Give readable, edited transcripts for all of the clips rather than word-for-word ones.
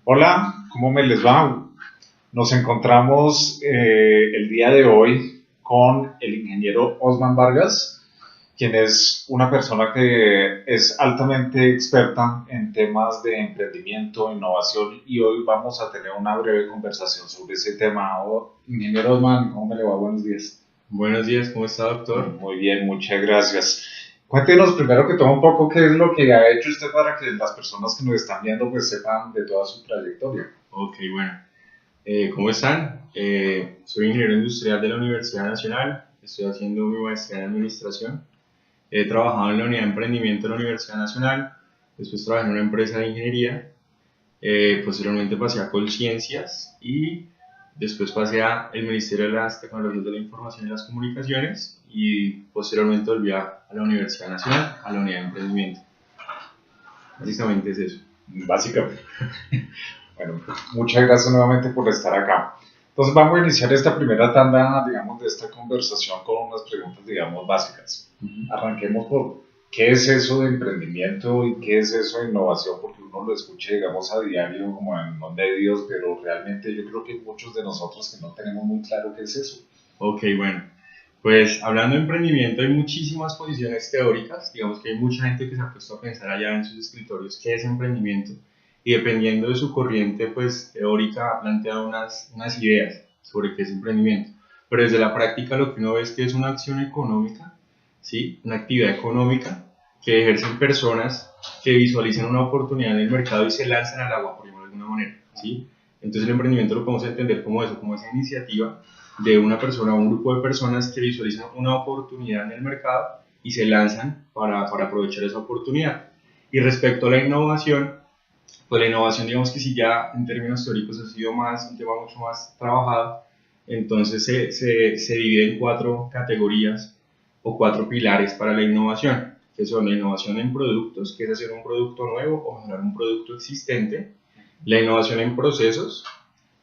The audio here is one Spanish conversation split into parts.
Hola, ¿cómo me les va? Nos encontramos el día de hoy con el ingeniero Osman Vargas, quien es una persona que es altamente experta en temas de emprendimiento, innovación y hoy vamos a tener una breve conversación sobre ese tema. Ingeniero Osman, ¿cómo me le va? Buenos días. Buenos días, ¿cómo está, doctor? Muy bien, muchas gracias. Cuéntenos primero que todo un poco qué es lo que ha hecho usted para que las personas que nos están viendo pues sepan de toda su trayectoria. Ok, bueno. ¿Cómo están? Soy ingeniero industrial de la Universidad Nacional. Estoy haciendo mi maestría en administración. He trabajado en la unidad de emprendimiento de la Universidad Nacional. Después trabajé en una empresa de ingeniería. Posteriormente pasé a Colciencias y después pasé a el Ministerio de las Tecnologías de la Información y las Comunicaciones y posteriormente volví a la Universidad Nacional, a la unidad de emprendimiento. Básicamente es eso. Básicamente. Bueno, muchas gracias nuevamente por estar acá. Entonces vamos a iniciar esta primera tanda, digamos, de esta conversación con unas preguntas, digamos, básicas. Arranquemos por qué es eso de emprendimiento y qué es eso de innovación, porque uno lo escucha, digamos, a diario como en los medios, pero realmente yo creo que muchos de nosotros que no tenemos muy claro qué es eso. Ok, bueno, pues hablando de emprendimiento hay muchísimas posiciones teóricas, digamos que hay mucha gente que se ha puesto a pensar allá en sus escritorios qué es emprendimiento y dependiendo de su corriente pues teórica ha planteado unas ideas sobre qué es emprendimiento, pero desde la práctica lo que uno ve es que es una acción económica, ¿sí? Una actividad económica que ejercen personas que visualizan una oportunidad en el mercado y se lanzan al agua, por llamarlo de alguna manera, ¿sí? Entonces el emprendimiento lo podemos entender como eso, como esa iniciativa de una persona o un grupo de personas que visualizan una oportunidad en el mercado y se lanzan para aprovechar esa oportunidad. Y respecto a la innovación, pues la innovación digamos que si ya en términos teóricos ha sido más, un tema mucho más trabajado, entonces se divide en cuatro categorías o cuatro pilares para la innovación, que son la innovación en productos, que es hacer un producto nuevo o mejorar un producto existente, la innovación en procesos,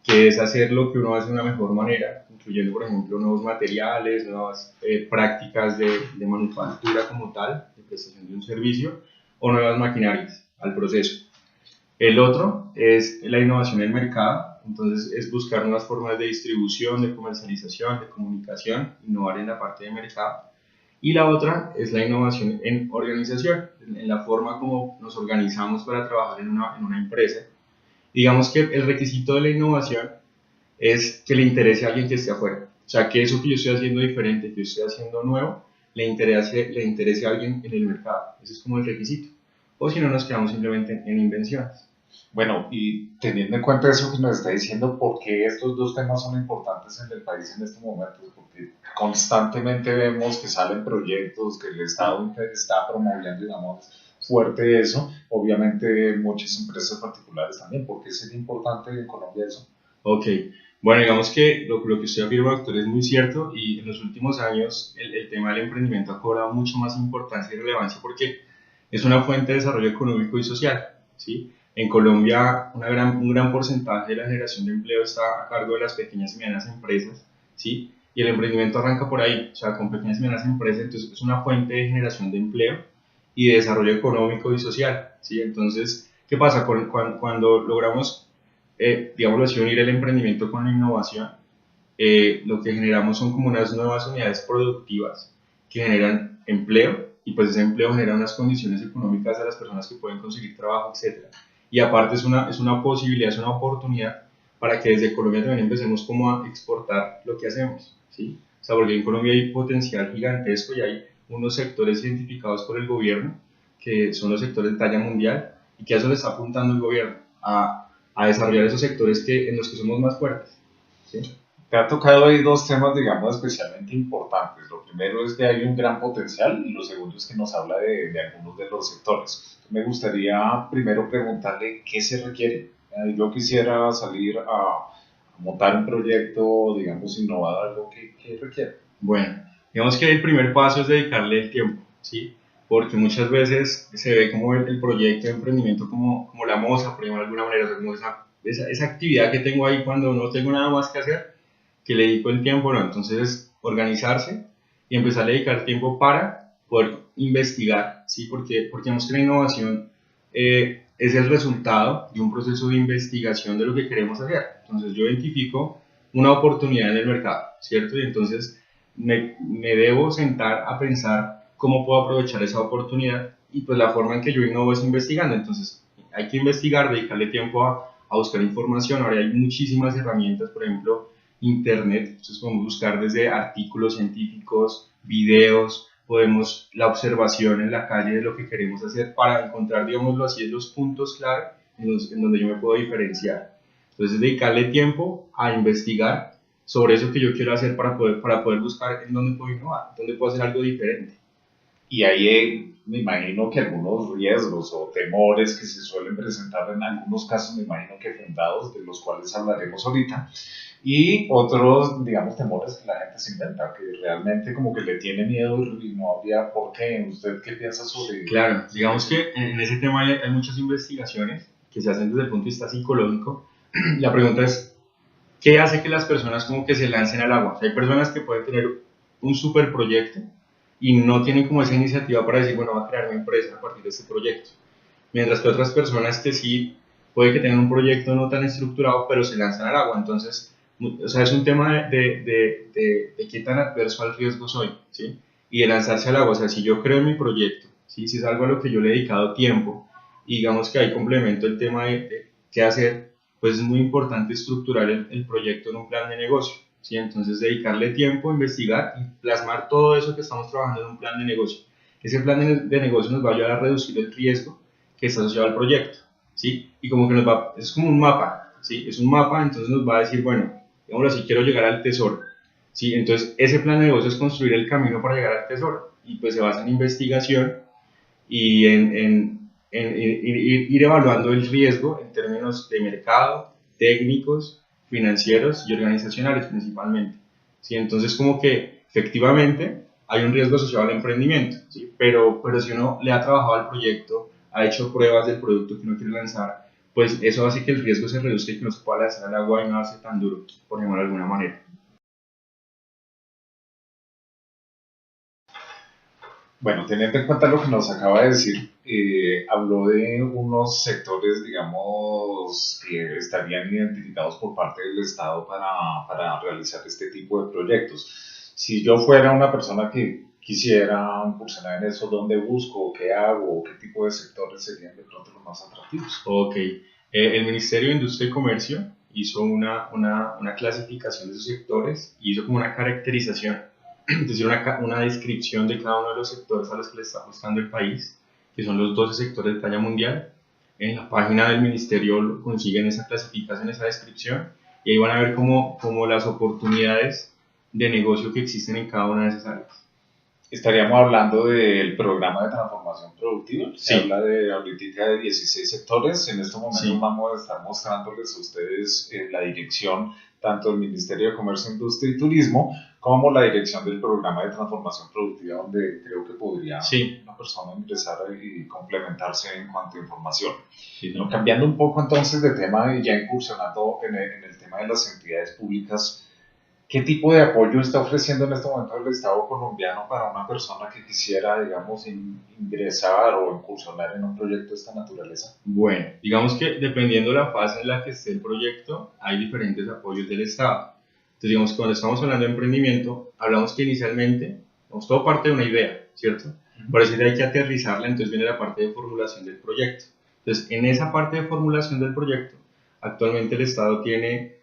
que es hacer lo que uno hace de una mejor manera, incluyendo, por ejemplo, nuevos materiales, nuevas prácticas de manufactura como tal, de prestación de un servicio, o nuevas maquinarias al proceso. El otro es la innovación en el mercado, entonces es buscar nuevas formas de distribución, de comercialización, de comunicación, innovar en la parte de mercado. Y la otra es la innovación en organización, en la forma como nos organizamos para trabajar en una empresa. Digamos que el requisito de la innovación es que le interese a alguien que esté afuera. O sea, que eso que yo estoy haciendo diferente, que yo estoy haciendo nuevo, le interese a alguien en el mercado. Ese es como el requisito. O si no, nos quedamos simplemente en invenciones. Bueno, y teniendo en cuenta eso que nos está diciendo, ¿por qué estos dos temas son importantes en el país en estos momentos? Porque constantemente vemos que salen proyectos, que el Estado está promoviendo, digamos, fuerte eso. Obviamente muchas empresas particulares también. ¿Por qué sería importante en Colombia eso? Ok, bueno, digamos que lo que usted afirma, doctor, es muy cierto y en los últimos años el tema del emprendimiento ha cobrado mucho más importancia y relevancia porque es una fuente de desarrollo económico y social, ¿sí? En Colombia un gran porcentaje de la generación de empleo está a cargo de las pequeñas y medianas empresas, ¿sí? Y el emprendimiento arranca por ahí, o sea, con pequeñas y medianas empresas, entonces es una fuente de generación de empleo y de desarrollo económico y social, ¿sí? Entonces, ¿qué pasa? Cuando logramos digámoslo así, unir el emprendimiento con la innovación, lo que generamos son como unas nuevas unidades productivas que generan empleo y pues ese empleo genera unas condiciones económicas a las personas que pueden conseguir trabajo, etcétera. Y aparte es una posibilidad, es una oportunidad para que desde Colombia también empecemos como a exportar lo que hacemos, ¿sí? O sea, porque en Colombia hay potencial gigantesco y hay unos sectores identificados por el gobierno que son los sectores de talla mundial y que a eso le está apuntando el gobierno, a desarrollar esos sectores en los que somos más fuertes, ¿sí? Te ha tocado ahí dos temas, digamos, especialmente importantes. Lo primero es que hay un gran potencial y lo segundo es que nos habla de algunos de los sectores. Me gustaría primero preguntarle qué se requiere. Yo quisiera salir a montar un proyecto, digamos, innovador, algo que requiere. Bueno, digamos que el primer paso es dedicarle el tiempo, ¿sí? Porque muchas veces se ve como el proyecto de emprendimiento como la moza, por llamarlo de alguna manera, o sea, como esa actividad que tengo ahí cuando no tengo nada más que hacer, que le dedico el tiempo, ¿no? Entonces, organizarse y empezar a dedicar tiempo para poder investigar, ¿sí? Porque digamos que la innovación es el resultado de un proceso de investigación de lo que queremos hacer. Entonces yo identifico una oportunidad en el mercado, ¿cierto? Y entonces me debo sentar a pensar cómo puedo aprovechar esa oportunidad, y pues la forma en que yo innovo es investigando. Entonces hay que investigar, dedicarle tiempo a buscar información. Ahora hay muchísimas herramientas, por ejemplo, internet, entonces podemos buscar desde artículos científicos, videos, podemos la observación en la calle de lo que queremos hacer para encontrar, digámoslo así, los puntos clave en donde yo me puedo diferenciar. Entonces dedicarle tiempo a investigar sobre eso que yo quiero hacer para poder buscar en dónde puedo innovar, dónde puedo hacer algo diferente. Y ahí me imagino que algunos riesgos o temores que se suelen presentar en algunos casos, me imagino que fundados, de los cuales hablaremos ahorita, y otros, digamos, temores que la gente se inventa, que realmente como que le tiene miedo y no habría por qué. ¿Usted qué piensa sobre? Claro, digamos que en ese tema hay muchas investigaciones que se hacen desde el punto de vista psicológico. La pregunta es, ¿qué hace que las personas como que se lancen al agua? O sea, hay personas que pueden tener un super proyecto y no tienen como esa iniciativa para decir, bueno, voy a crear una empresa a partir de este proyecto. Mientras que otras personas que sí, puede que tengan un proyecto no tan estructurado, pero se lanzan al agua. Entonces, o sea, es un tema de qué tan adverso al riesgo soy, ¿sí? Y de lanzarse al agua. O sea, si yo creo en mi proyecto, ¿sí? Si es algo a lo que yo le he dedicado tiempo, y digamos que ahí complemento el tema de qué hacer, pues es muy importante estructurar el proyecto en un plan de negocio, ¿sí? Entonces, dedicarle tiempo, investigar y plasmar todo eso que estamos trabajando en un plan de negocio. Ese plan de negocio nos va a ayudar a reducir el riesgo que está asociado al proyecto, ¿sí? Y como que es como un mapa, ¿sí? Es un mapa, entonces nos va a decir, bueno, digamos así, quiero llegar al tesoro, ¿sí? Entonces, ese plan de negocio es construir el camino para llegar al tesoro, y pues se basa en investigación y ir evaluando el riesgo en términos de mercado, técnicos, financieros y organizacionales principalmente, ¿sí? Entonces, como que efectivamente hay un riesgo asociado al emprendimiento, ¿sí? Pero si uno le ha trabajado al proyecto, ha hecho pruebas del producto que uno quiere lanzar, pues eso hace que el riesgo se reduzca y que no se pueda lanzar al agua y no hace tan duro, por llamarlo de alguna manera. Bueno, teniendo en cuenta lo que nos acaba de decir, habló de unos sectores, digamos, que estarían identificados por parte del Estado para realizar este tipo de proyectos. Si yo fuera una persona que quisiera incursionar en eso, ¿dónde busco? ¿Qué hago? ¿Qué tipo de sectores serían de pronto los más atractivos? Ok, el Ministerio de Industria y Comercio hizo una clasificación de esos sectores y hizo como una caracterización, es decir, una descripción de cada uno de los sectores a los que le está apostando el país, que son los 12 sectores de talla mundial. En la página del Ministerio consiguen esa clasificación, esa descripción, y ahí van a ver como las oportunidades de negocio que existen en cada una de esas áreas. Estaríamos hablando del programa de transformación productiva. Se Sí. habla de ahorita de 16 sectores. En estos momentos Sí. vamos a estar mostrándoles a ustedes la dirección tanto del Ministerio de Comercio, Industria y Turismo como la dirección del programa de transformación productiva, donde creo que podría una persona ingresar y complementarse en cuanto a información. Sí. Bueno, cambiando un poco entonces de tema y ya incursionando en el tema de las entidades públicas, ¿qué tipo de apoyo está ofreciendo en este momento el Estado colombiano para una persona que quisiera, digamos, ingresar o incursionar en un proyecto de esta naturaleza? Bueno, digamos que dependiendo de la fase en la que esté el proyecto, hay diferentes apoyos del Estado. Entonces, digamos que cuando estamos hablando de emprendimiento, hablamos que inicialmente, todo parte de una idea, ¿cierto? Por eso hay que aterrizarla, entonces viene la parte de formulación del proyecto. Entonces, en esa parte de formulación del proyecto, actualmente el Estado tiene,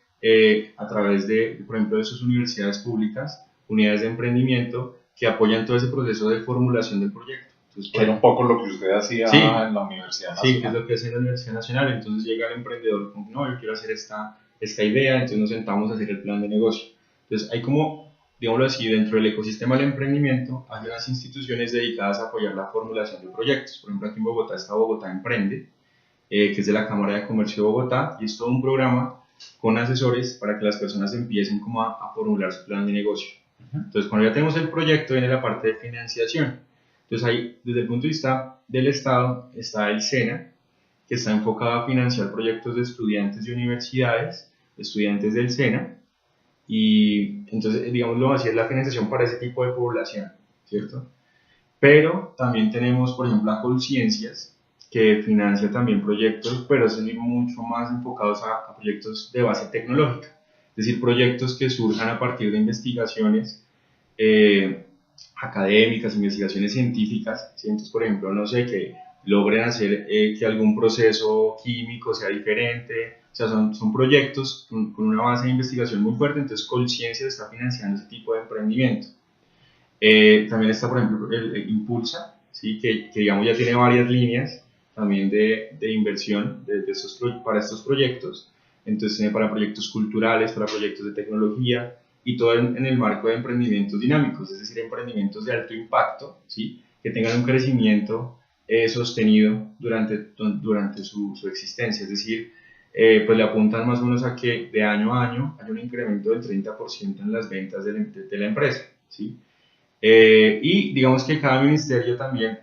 a través de, por ejemplo, de sus universidades públicas, unidades de emprendimiento que apoyan todo ese proceso de formulación del proyecto. Entonces, que era un poco lo que usted hacía en la Universidad Nacional. Sí, que es lo que hace en la Universidad Nacional. Entonces llega el emprendedor con, no, yo quiero hacer esta idea, entonces nos sentamos a hacer el plan de negocio. Entonces hay como, digámoslo así, dentro del ecosistema del emprendimiento hay unas instituciones dedicadas a apoyar la formulación de proyectos. Por ejemplo, aquí en Bogotá está Bogotá Emprende, que es de la Cámara de Comercio de Bogotá, y es todo un programa con asesores para que las personas empiecen como a formular su plan de negocio. Entonces, cuando ya tenemos el proyecto, viene la parte de financiación. Entonces, ahí, desde el punto de vista del Estado, está el SENA, que está enfocado a financiar proyectos de estudiantes de universidades, estudiantes del SENA, y entonces, digámoslo así, es la financiación para ese tipo de población, ¿cierto? Pero también tenemos, por ejemplo, a Colciencias, que financia también proyectos, pero es mucho más enfocados a proyectos de base tecnológica, es decir, proyectos que surjan a partir de investigaciones académicas, investigaciones científicas, ¿sí? Entonces, por ejemplo, no sé, que logren hacer que algún proceso químico sea diferente, o sea, son proyectos con una base de investigación muy fuerte, entonces Colciencia está financiando ese tipo de emprendimiento. También está, por ejemplo, el Impulsa, ¿sí? Que digamos ya tiene varias líneas también de inversión para estos proyectos. Entonces tiene para proyectos culturales, para proyectos de tecnología y todo en el marco de emprendimientos dinámicos, es decir, emprendimientos de alto impacto, ¿sí? Que tengan un crecimiento sostenido durante su existencia. Es decir, pues le apuntan más o menos a que de año a año hay un incremento del 30% en las ventas de la empresa, ¿sí? Y digamos que cada ministerio también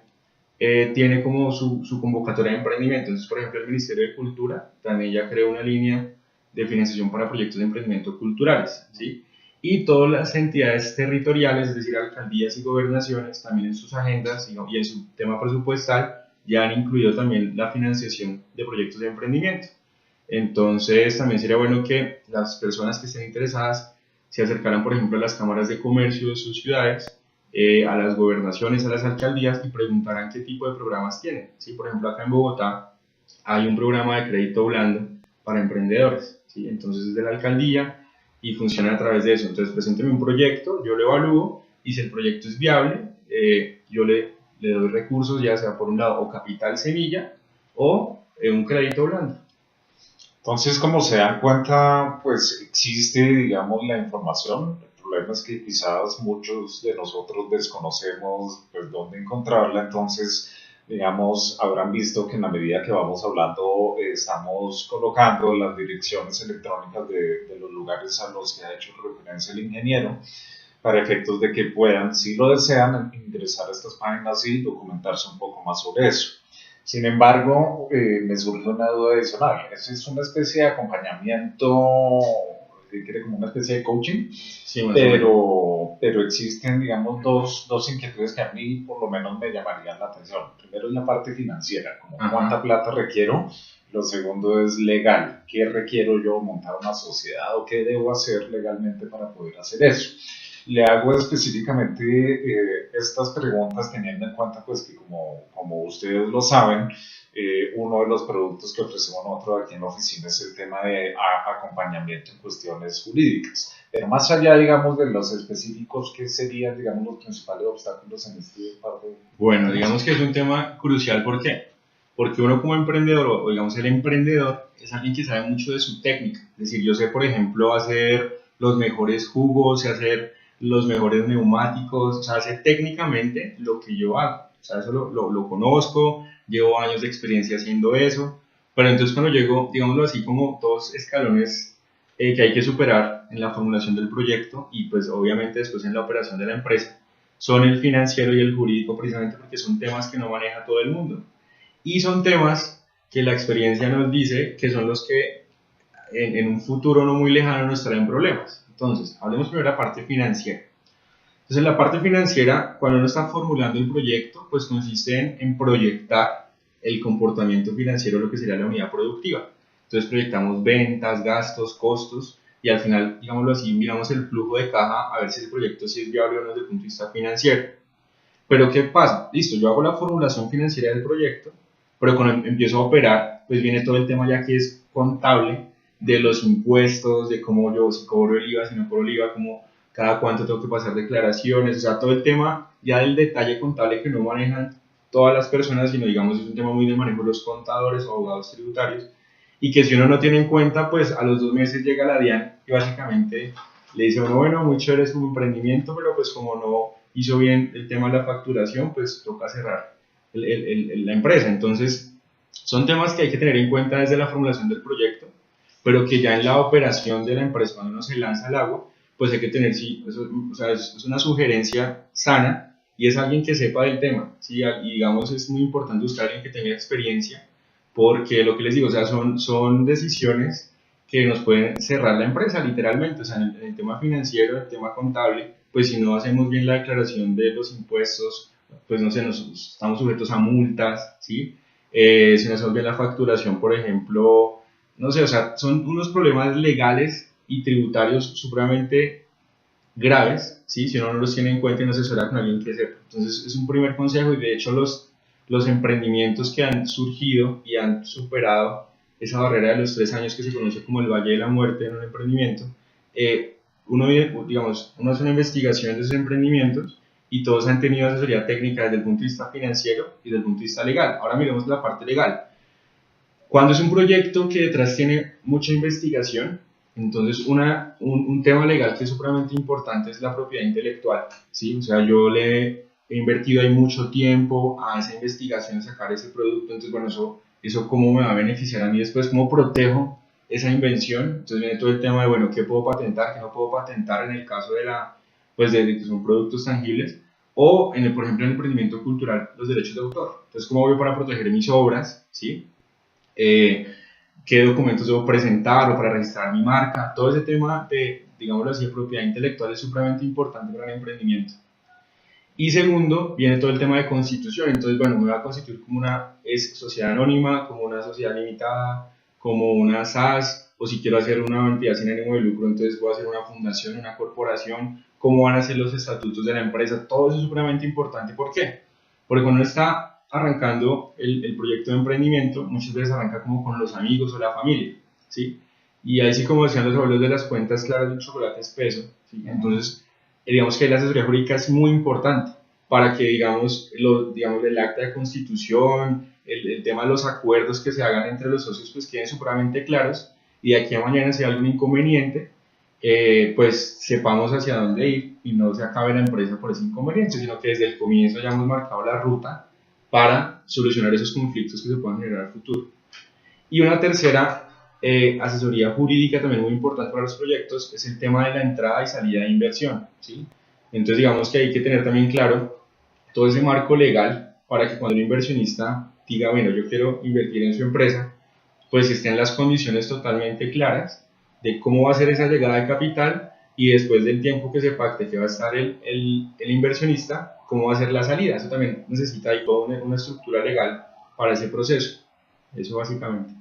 tiene como su convocatoria de emprendimiento. Entonces, por ejemplo, el Ministerio de Cultura también ya creó una línea de financiación para proyectos de emprendimiento culturales, ¿sí? Y todas las entidades territoriales, es decir, alcaldías y gobernaciones, también en sus agendas y en su tema presupuestal, ya han incluido también la financiación de proyectos de emprendimiento. Entonces, también sería bueno que las personas que estén interesadas se acercaran, por ejemplo, a las cámaras de comercio de sus ciudades, a las gobernaciones, a las alcaldías y preguntarán qué tipo de programas tienen. ¿Sí? Por ejemplo, acá en Bogotá hay un programa de crédito blando para emprendedores. ¿Sí? Entonces es de la alcaldía y funciona a través de eso. Entonces presénteme un proyecto, yo lo evalúo y si el proyecto es viable, yo le doy recursos, ya sea por un lado o capital semilla o un crédito blando. Entonces, como se dan cuenta, pues existe, digamos, la información. El problema es que quizás muchos de nosotros desconocemos pues dónde encontrarla. Entonces, digamos, habrán visto que en la medida que vamos hablando, estamos colocando las direcciones electrónicas de los lugares a los que ha hecho referencia el ingeniero para efectos de que puedan, si lo desean, ingresar a estas páginas y documentarse un poco más sobre eso. Sin embargo, me surge una duda adicional. ¿Eso es una especie de acompañamiento, como una especie de coaching? Sí, pero existen, digamos, dos inquietudes que a mí por lo menos me llamarían la atención. Primero es la parte financiera, como cuánta plata requiero. Lo segundo es legal. ¿Qué requiero yo montar una sociedad o qué debo hacer legalmente para poder hacer eso? Le hago específicamente estas preguntas teniendo en cuenta pues que como ustedes lo saben, uno de los productos que ofrecemos nosotros aquí en la oficina es el tema de acompañamiento en cuestiones jurídicas. Pero más allá, digamos, de los específicos, ¿qué serían, digamos, los principales obstáculos en este parte? Bueno, digamos que es un tema crucial. ¿Por qué? Porque uno como emprendedor, o digamos el emprendedor, es alguien que sabe mucho de su técnica. Es decir, yo sé, por ejemplo, hacer los mejores jugos, sé hacer los mejores neumáticos, o sea, sé técnicamente lo que yo hago. O sea, eso lo conozco, llevo años de experiencia haciendo eso, pero entonces cuando llego, digámoslo así, como dos escalones que hay que superar en la formulación del proyecto y pues obviamente después en la operación de la empresa, son el financiero y el jurídico precisamente porque son temas que no maneja todo el mundo. Y son temas que la experiencia nos dice que son los que en un futuro no muy lejano nos traen problemas. Entonces, hablemos primero de la parte financiera. Entonces, la parte financiera, cuando uno está formulando el proyecto, pues consiste en proyectar el comportamiento financiero de lo que sería la unidad productiva. Entonces, proyectamos ventas, gastos, costos, y al final, digámoslo así, miramos el flujo de caja a ver si el proyecto sí es viable o no desde el punto de vista financiero. Pero, ¿qué pasa? Listo, yo hago la formulación financiera del proyecto, pero cuando empiezo a operar, pues viene todo el tema ya que es contable, de los impuestos, de cómo yo, si cobro el IVA, si no cobro el IVA, cómo cada cuánto tengo que pasar declaraciones, o sea, todo el tema ya del detalle contable que no manejan todas las personas, sino digamos es un tema muy de manejo de los contadores o abogados tributarios, y que si uno no tiene en cuenta, pues a los 2 meses llega la DIAN y básicamente le dice, bueno, muy chévere es un emprendimiento, pero pues como no hizo bien el tema de la facturación, pues toca cerrar la empresa. Entonces, son temas que hay que tener en cuenta desde la formulación del proyecto, pero que ya en la operación de la empresa, cuando uno se lanza al agua, pues hay que tener, sí, eso, o sea, es una sugerencia sana y es alguien que sepa del tema, ¿sí? Y digamos, es muy importante buscar a alguien que tenga experiencia, porque lo que les digo, o sea, son decisiones que nos pueden cerrar la empresa, literalmente, o sea, en el tema financiero, en el tema contable, pues si no hacemos bien la declaración de los impuestos, pues no sé, estamos sujetos a multas, ¿sí? se nos olvida la facturación, por ejemplo, no sé, o sea, son unos problemas legales y tributarios supremamente graves, ¿sí? Si uno no los tiene en cuenta y no asesora con alguien que sepa. Entonces, es un primer consejo y de hecho los emprendimientos que han surgido y han superado esa barrera de los 3 años que se conoce como el Valle de la Muerte en un emprendimiento, uno, digamos, uno hace una investigación de esos emprendimientos y todos han tenido asesoría técnica desde el punto de vista financiero y desde el punto de vista legal. Ahora miremos la parte legal. Cuando es un proyecto que detrás tiene mucha investigación, entonces un tema legal que es supremamente importante es la propiedad intelectual, ¿sí? O sea, yo le he invertido ahí mucho tiempo a esa investigación, sacar ese producto, entonces, bueno, eso cómo me va a beneficiar a mí después, cómo protejo esa invención, entonces viene todo el tema de, bueno, ¿qué puedo patentar, qué no puedo patentar en el caso de pues de que son productos tangibles? O, por ejemplo, en el emprendimiento cultural, los derechos de autor. Entonces, ¿cómo voy para proteger mis obras, ¿sí? Qué documentos debo presentar o para registrar mi marca, todo ese tema de, digámoslo así, de propiedad intelectual es supremamente importante para el emprendimiento. Y segundo, viene todo el tema de constitución, entonces, bueno, me voy a constituir como una sociedad anónima, como una sociedad limitada, como una SAS, o si quiero hacer una entidad sin ánimo de lucro, entonces voy a hacer una fundación, una corporación, cómo van a ser los estatutos de la empresa, todo eso es supremamente importante. ¿Por qué? Porque cuando uno está arrancando el proyecto de emprendimiento, muchas veces arranca como con los amigos o la familia, ¿sí? Y ahí sí, como decían los abuelos, de las cuentas claras de un chocolate espeso, ¿sí? Entonces, digamos que la asesoría jurídica es muy importante para que, digamos, el acta de constitución, el tema de los acuerdos que se hagan entre los socios, pues queden supremamente claros y de aquí a mañana si hay algún inconveniente, pues sepamos hacia dónde ir y no se acabe la empresa por ese inconveniente, sino que desde el comienzo hayamos marcado la ruta para solucionar esos conflictos que se puedan generar al futuro. Y una tercera asesoría jurídica también muy importante para los proyectos es el tema de la entrada y salida de inversión, ¿sí? Entonces digamos que hay que tener también claro todo ese marco legal para que cuando un inversionista diga, bueno, yo quiero invertir en su empresa, pues estén las condiciones totalmente claras de cómo va a ser esa llegada de capital y después del tiempo que se pacte que va a estar el inversionista, cómo va a ser la salida. Eso también necesita ahí toda una estructura legal para ese proceso. Eso básicamente.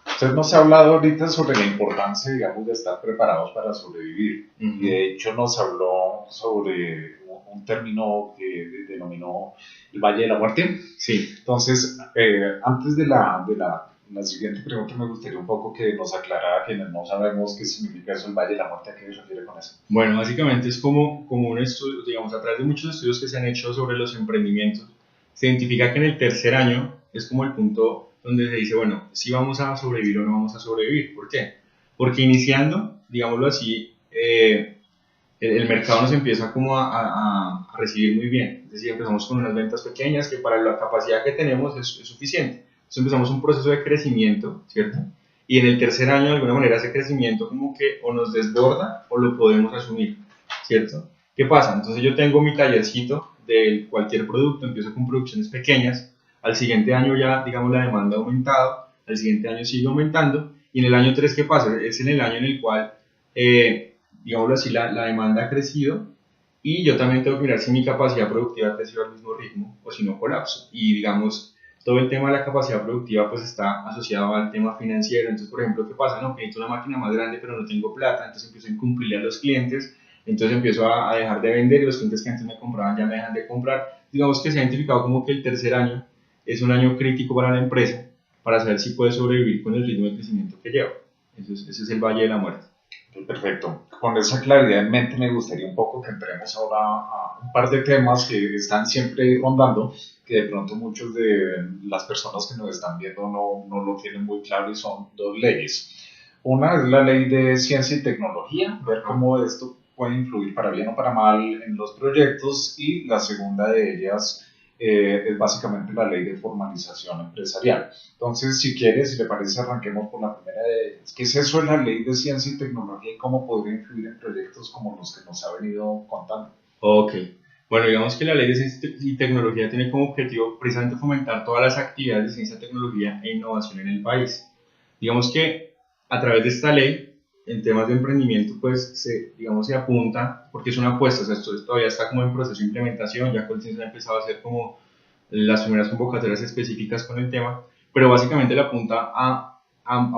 Usted nos ha hablado ahorita sobre la importancia, digamos, de estar preparados para sobrevivir. Y de hecho nos habló sobre un término que denominó el Valle de la Muerte. Sí. Entonces, antes de la siguiente pregunta, me gustaría un poco que nos aclarara a quienes no sabemos qué significa eso, el Valle de la Muerte, ¿a qué se refiere con eso? Bueno, básicamente es como un estudio, digamos, a través de muchos estudios que se han hecho sobre los emprendimientos, se identifica que en el tercer año es como el punto donde se dice, bueno, si vamos a sobrevivir o no vamos a sobrevivir. ¿Por qué? Porque iniciando, digámoslo así, el mercado nos empieza como a recibir muy bien. Es decir, empezamos con unas ventas pequeñas que para la capacidad que tenemos es suficiente. Entonces empezamos un proceso de crecimiento, ¿cierto? Y en el tercer año, de alguna manera, ese crecimiento como que o nos desborda o lo podemos asumir, ¿cierto? ¿Qué pasa? Entonces yo tengo mi tallercito de cualquier producto, empiezo con producciones pequeñas, al siguiente año ya, digamos, la demanda ha aumentado, al siguiente año sigue aumentando, y en el año 3, ¿qué pasa? Es en el año en el cual, digámoslo así, la demanda ha crecido, y yo también tengo que mirar si mi capacidad productiva ha crecido al mismo ritmo, o si no colapso, y digamos, todo el tema de la capacidad productiva pues está asociado al tema financiero. Entonces, por ejemplo, ¿qué pasa? No, que necesito una máquina más grande pero no tengo plata, entonces empiezo a incumplirle a los clientes, entonces empiezo a dejar de vender y los clientes que antes me compraban ya me dejan de comprar. Digamos que se ha identificado como que el tercer año es un año crítico para la empresa para saber si puede sobrevivir con el ritmo de crecimiento que lleva. Ese es el Valle de la Muerte. Perfecto. Con esa claridad en mente me gustaría un poco que entremos ahora a un par de temas que están siempre rondando, que de pronto muchos de las personas que nos están viendo no lo tienen muy claro y son dos leyes. Una es la ley de ciencia y tecnología, ver cómo esto puede influir para bien o para mal en los proyectos, y la segunda de ellas es básicamente la ley de formalización empresarial. Entonces, si quieres, si le parece, arranquemos por la primera de ellas. ¿Qué es eso de la ley de ciencia y tecnología y cómo podría influir en proyectos como los que nos ha venido contando? Ok. Bueno, digamos que la ley de ciencia y tecnología tiene como objetivo precisamente fomentar todas las actividades de ciencia, tecnología e innovación en el país. Digamos que a través de esta ley en temas de emprendimiento, pues digamos, se apunta, porque es una apuesta, o sea, esto todavía está como en proceso de implementación, ya Colcins ha empezado a hacer como las primeras convocatorias específicas con el tema, pero básicamente le apunta a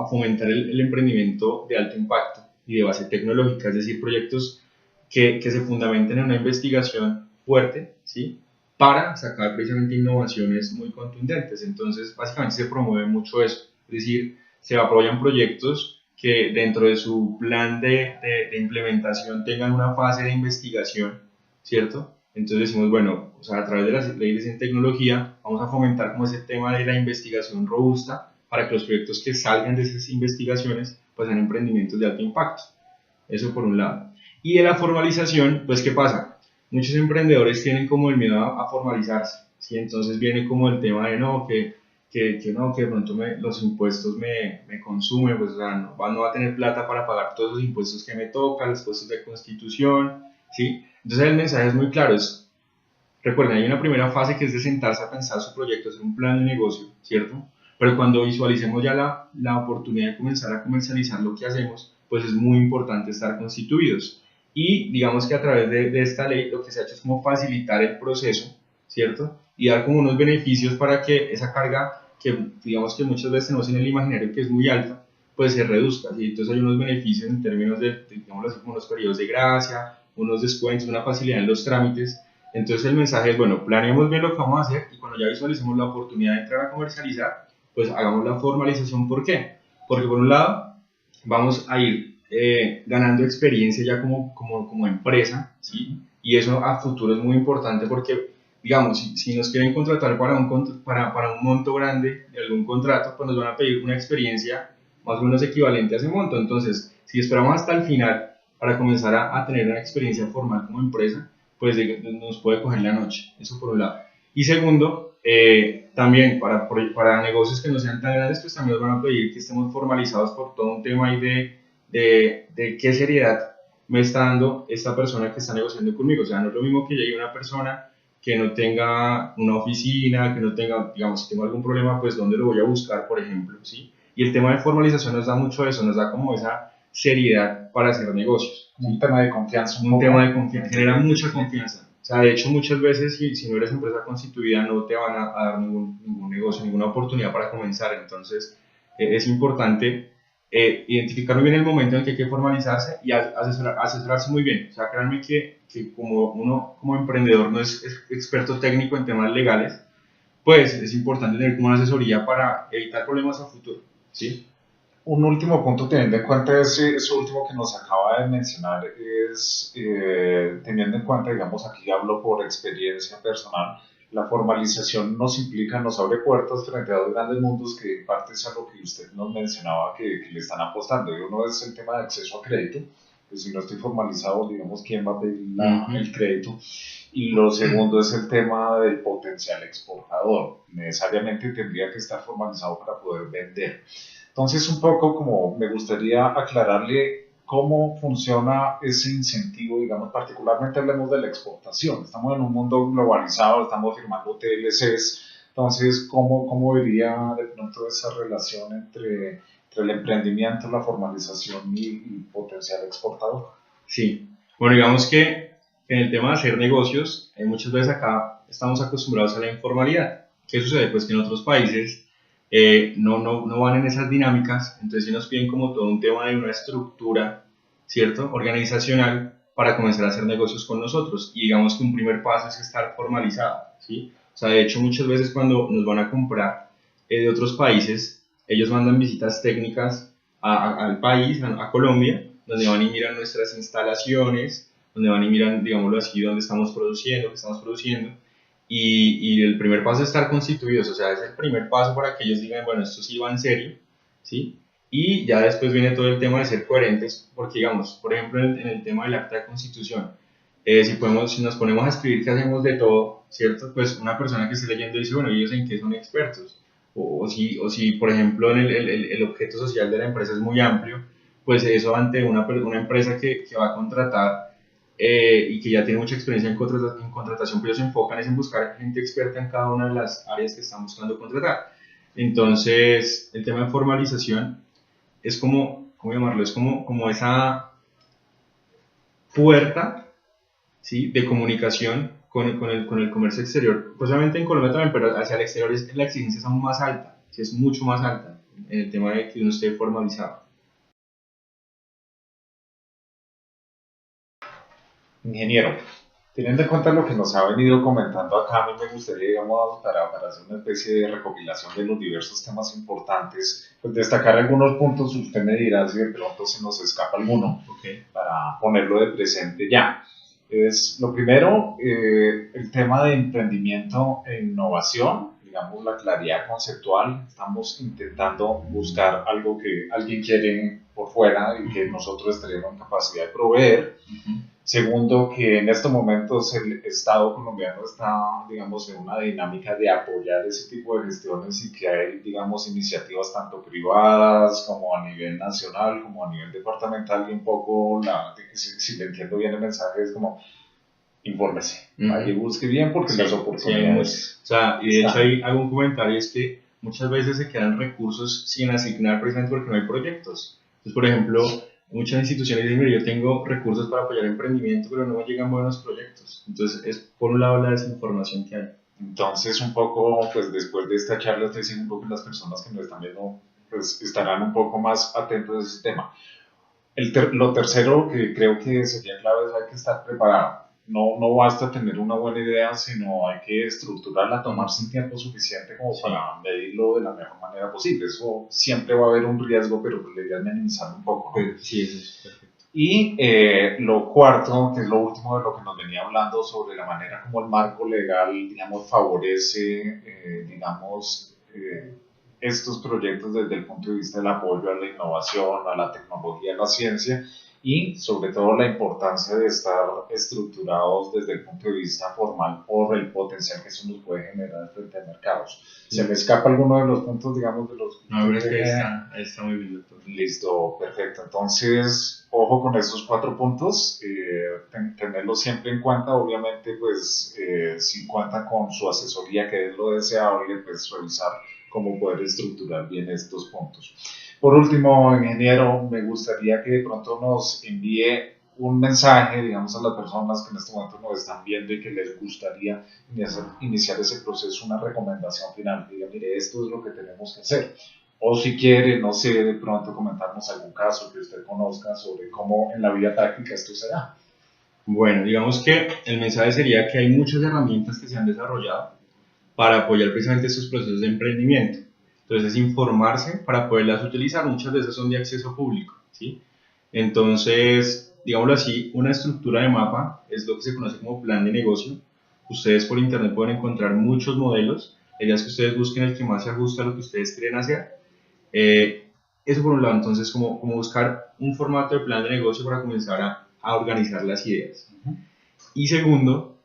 fomentar el emprendimiento de alto impacto y de base tecnológica, es decir, proyectos que se fundamenten en una investigación fuerte, ¿sí? Para sacar precisamente innovaciones muy contundentes. Entonces, básicamente se promueve mucho eso, es decir, se apoyan proyectos que dentro de su plan de implementación tengan una fase de investigación, ¿cierto? Entonces decimos, bueno, o sea, a través de las leyes en tecnología vamos a fomentar como ese tema de la investigación robusta para que los proyectos que salgan de esas investigaciones pues sean emprendimientos de alto impacto. Eso por un lado. Y de la formalización, pues ¿qué pasa? Muchos emprendedores tienen como el miedo a formalizarse, ¿sí? Entonces viene como el tema de no, que no, que de pronto los impuestos me consumen, pues o sea, no va a tener plata para pagar todos los impuestos que me tocan, los costos de constitución, ¿sí? Entonces el mensaje es muy claro, recuerden, hay una primera fase que es de sentarse a pensar su proyecto, hacer un plan de negocio, ¿cierto? Pero cuando visualicemos ya la oportunidad de comenzar a comercializar lo que hacemos, pues es muy importante estar constituidos. Y digamos que a través de esta ley lo que se ha hecho es como facilitar el proceso, ¿cierto? Y dar como unos beneficios para que esa carga que digamos que muchas veces tenemos en el imaginario que es muy alta, pues se reduzca, ¿sí? Entonces hay unos beneficios en términos de digamos así, como unos periodos de gracia, unos descuentos, una facilidad en los trámites. Entonces el mensaje es, bueno, planeemos bien lo que vamos a hacer y cuando ya visualicemos la oportunidad de entrar a comercializar, pues hagamos la formalización. ¿Por qué? Porque por un lado vamos a ir ganando experiencia ya como empresa, ¿sí? Y eso a futuro es muy importante porque, digamos, si nos quieren contratar para un monto grande de algún contrato, pues nos van a pedir una experiencia más o menos equivalente a ese monto. Entonces, si esperamos hasta el final para comenzar a tener una experiencia formal como empresa, pues nos puede coger la noche, eso por un lado. Y segundo, también para negocios que no sean tan grandes, pues también nos van a pedir que estemos formalizados por todo un tema ahí de qué seriedad me está dando esta persona que está negociando conmigo. O sea, no es lo mismo que llegue una persona que no tenga una oficina, que no tenga, digamos, si tengo algún problema, pues dónde lo voy a buscar, por ejemplo, ¿sí? Y el tema de formalización nos da mucho eso, nos da como esa seriedad para hacer negocios. Un tema de confianza. Un tema de confianza, genera mucha confianza. O sea, de hecho, muchas veces, si no eres empresa constituida, no te van a dar ningún negocio, ninguna oportunidad para comenzar. Entonces, es importante identificar muy bien el momento en el que hay que formalizarse y asesorarse muy bien. O sea, créanme que como uno, como emprendedor, no es experto técnico en temas legales, pues es importante tener como una asesoría para evitar problemas a futuro, ¿sí? Un último punto teniendo en cuenta eso último que nos acaba de mencionar es, teniendo en cuenta, digamos, aquí hablo por experiencia personal, la formalización nos implica, nos abre puertas frente a dos grandes mundos que en parte es a lo que usted nos mencionaba que le están apostando. Y uno es el tema de acceso a crédito, que si no estoy formalizado, digamos, ¿quién va a pedir el crédito? Y lo segundo es el tema del potencial exportador. Necesariamente tendría que estar formalizado para poder vender. Entonces, un poco como me gustaría aclararle cómo funciona ese incentivo, digamos, particularmente hablemos de la exportación. Estamos en un mundo globalizado, estamos firmando TLCs, entonces, ¿cómo vería de pronto esa relación entre el emprendimiento, la formalización y potencial exportador? Sí, bueno, digamos que en el tema de hacer negocios, muchas veces acá estamos acostumbrados a la informalidad. ¿Qué sucede? Pues que en otros países no van en esas dinámicas, entonces sí nos piden como todo un tema de una estructura, ¿cierto? Organizacional para comenzar a hacer negocios con nosotros. Y digamos que un primer paso es estar formalizado, ¿sí? O sea, de hecho muchas veces cuando nos van a comprar de otros países, ellos mandan visitas técnicas al país, a Colombia, donde van y miran nuestras instalaciones, donde van y miran, digámoslo así, donde estamos produciendo, qué estamos produciendo. Y el primer paso es estar constituidos, o sea, es el primer paso para que ellos digan, bueno, esto sí va en serio, ¿sí? Y ya después viene todo el tema de ser coherentes, porque digamos, por ejemplo, en el tema del acta de constitución, si nos ponemos a escribir que hacemos de todo, ¿cierto? Pues una persona que esté leyendo dice, bueno, ¿ellos en qué son expertos? O si por ejemplo, el objeto social de la empresa es muy amplio, pues eso ante una empresa que va a contratar y que ya tiene mucha experiencia en contratación, pero ellos se enfocan en buscar gente experta en cada una de las áreas que están buscando contratar. Entonces, el tema de formalización es como ¿cómo llamarlo? Es como esa puerta, ¿sí? De comunicación con el comercio exterior, posiblemente en Colombia también, pero hacia el exterior la exigencia es aún más alta, ¿sí? Es mucho más alta en el tema de que uno esté formalizado. Ingeniero, teniendo en cuenta lo que nos ha venido comentando acá, a mí me gustaría, digamos, para hacer una especie de recopilación de los diversos temas importantes, pues destacar algunos puntos. Usted me dirá si de pronto se nos escapa alguno, Okay. para ponerlo de presente ya. Es lo primero, el tema de emprendimiento e innovación, digamos la claridad conceptual. Estamos intentando buscar algo que alguien quiere por fuera y que nosotros estaríamos en capacidad de proveer. Segundo, que en estos momentos el Estado colombiano está, digamos, en una dinámica de apoyar ese tipo de gestiones y que hay, digamos, iniciativas tanto privadas como a nivel nacional, como a nivel departamental, y un poco, si le entiendo bien el mensaje, es como, infórmese, vaya y busque bien porque Sí, las sí, oportunidades o sea, y de hecho están. hay algún comentario, es que muchas veces se quedan recursos sin asignar precisamente porque no hay proyectos. Entonces, por ejemplo, muchas instituciones dicen: "Mire, yo tengo recursos para apoyar emprendimiento, pero no me llegan buenos proyectos". Entonces, es por un lado la desinformación que hay. Entonces, un poco, pues después de esta charla, estoy seguro que las personas que nos están viendo, pues estarán un poco más atentos a ese tema. Lo tercero que creo que sería clave es hay que estar preparado. No, no basta tener una buena idea, sino hay que estructurarla, tomarse un tiempo suficiente como para medirlo de la mejor manera posible. Eso siempre va a haber un riesgo, pero pues la idea es minimizarlo un poco, ¿no? Sí, eso es perfecto. Y lo cuarto, que es lo último de lo que nos venía hablando sobre la manera como el marco legal, digamos, favorece, digamos, estos proyectos desde el punto de vista del apoyo a la innovación, a la tecnología, a la ciencia, y sobre todo la importancia de estar estructurados desde el punto de vista formal por el potencial que eso nos puede generar frente a mercados. ¿Se me escapa alguno de los puntos, digamos, de los... No, pero es que ahí está muy bien, doctor. Listo, perfecto. Entonces, ojo con estos 4 puntos, tenerlos siempre en cuenta. Obviamente, pues, si cuenta con su asesoría, que es lo deseable, pues revisar cómo poder estructurar bien estos puntos. Por último, ingeniero, me gustaría que de pronto nos envíe un mensaje, digamos, a las personas que en este momento nos están viendo y que les gustaría iniciar ese proceso, una recomendación final. Diga, mire, esto es lo que tenemos que hacer. O si quiere, no sé, de pronto comentarnos algún caso que usted conozca sobre cómo en la vida práctica esto se da. Bueno, digamos que el mensaje sería que hay muchas herramientas que se han desarrollado para apoyar precisamente estos procesos de emprendimiento. Entonces, es informarse para poderlas utilizar. Muchas de esas son de acceso público, ¿sí? Entonces, digámoslo así, una estructura de mapa es lo que se conoce como plan de negocio. Ustedes por internet pueden encontrar muchos modelos. La idea es que ustedes busquen el que más se ajuste a lo que ustedes quieren hacer. Eso por un lado. Entonces, como buscar un formato de plan de negocio para comenzar a organizar las ideas. Y segundo,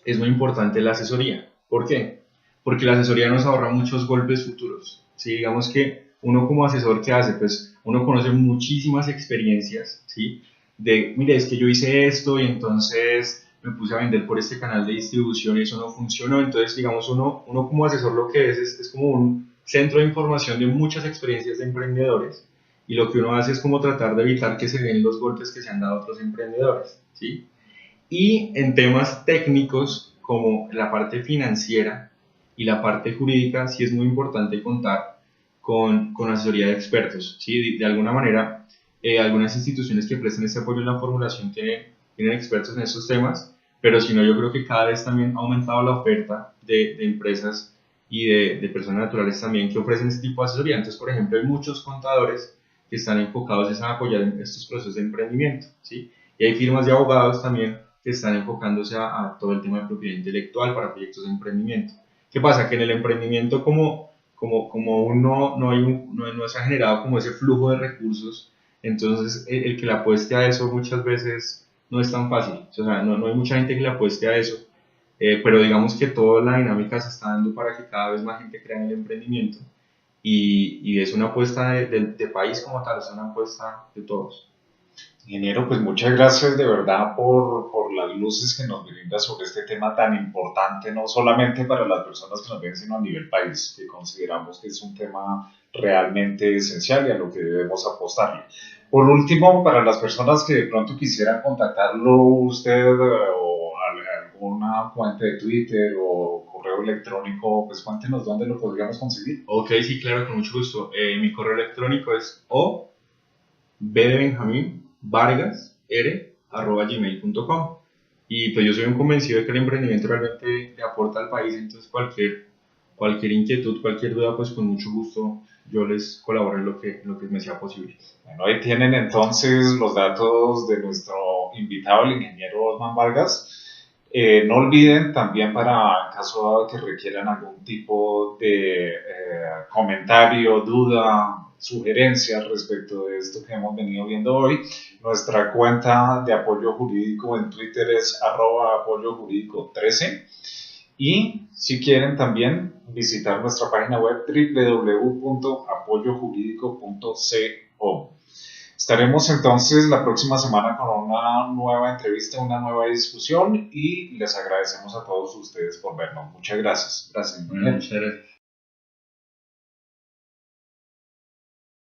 es muy importante la asesoría. ¿Por qué? Porque la asesoría nos ahorra muchos golpes futuros. ¿Sí? Digamos que uno como asesor, ¿qué hace? Pues uno conoce muchísimas experiencias, ¿sí? De, mire, es que yo hice esto y entonces me puse a vender por este canal de distribución y eso no funcionó. Entonces, digamos, uno como asesor lo que es como un centro de información de muchas experiencias de emprendedores, y lo que uno hace es como tratar de evitar que se den los golpes que se han dado a otros emprendedores, ¿sí? Y en temas técnicos como la parte financiera y la parte jurídica, sí es muy importante contar con asesoría de expertos, ¿sí? De alguna manera, algunas instituciones que prestan este apoyo en la formulación tienen expertos en estos temas, pero si no, yo creo que cada vez también ha aumentado la oferta de empresas y de personas naturales también que ofrecen este tipo de asesoría. Entonces, por ejemplo, hay muchos contadores que están enfocados en apoyar en estos procesos de emprendimiento, ¿sí? Y hay firmas de abogados también que están enfocándose a todo el tema de propiedad intelectual para proyectos de emprendimiento. ¿Qué pasa? Que en el emprendimiento como uno no se ha generado como ese flujo de recursos, entonces el que le apueste a eso muchas veces no es tan fácil. O sea, no hay mucha gente que le apueste a eso, pero digamos que toda la dinámica se está dando para que cada vez más gente crea en el emprendimiento, y es una apuesta de país como tal, es una apuesta de todos. Ingeniero, pues muchas gracias de verdad por las luces que nos brinda sobre este tema tan importante, no solamente para las personas que nos ven, sino a nivel país, que consideramos que es un tema realmente esencial y a lo que debemos apostarle. Por último, para las personas que de pronto quisieran contactarlo usted o alguna cuenta de Twitter o correo electrónico, pues cuéntenos dónde lo podríamos conseguir. Ok, sí, claro, con mucho gusto. Mi correo electrónico es obbenjaminvargasr@gmail.com. Y pues yo soy un convencido de que el emprendimiento realmente le aporta al país, entonces cualquier inquietud, cualquier duda, pues con mucho gusto yo les colaboro en lo que me sea posible. Bueno, ahí tienen entonces los datos de nuestro invitado, el ingeniero Osman Vargas. No olviden también para en caso de que requieran algún tipo de comentario, duda, sugerencia respecto de esto que hemos venido viendo hoy, nuestra cuenta de apoyo jurídico en Twitter es @apoyojurídico13 y si quieren también visitar nuestra página web www.apoyojurídico.co. Estaremos entonces la próxima semana con una nueva entrevista, una nueva discusión y les agradecemos a todos ustedes por vernos. Muchas gracias. Gracias. Bueno, muchas gracias.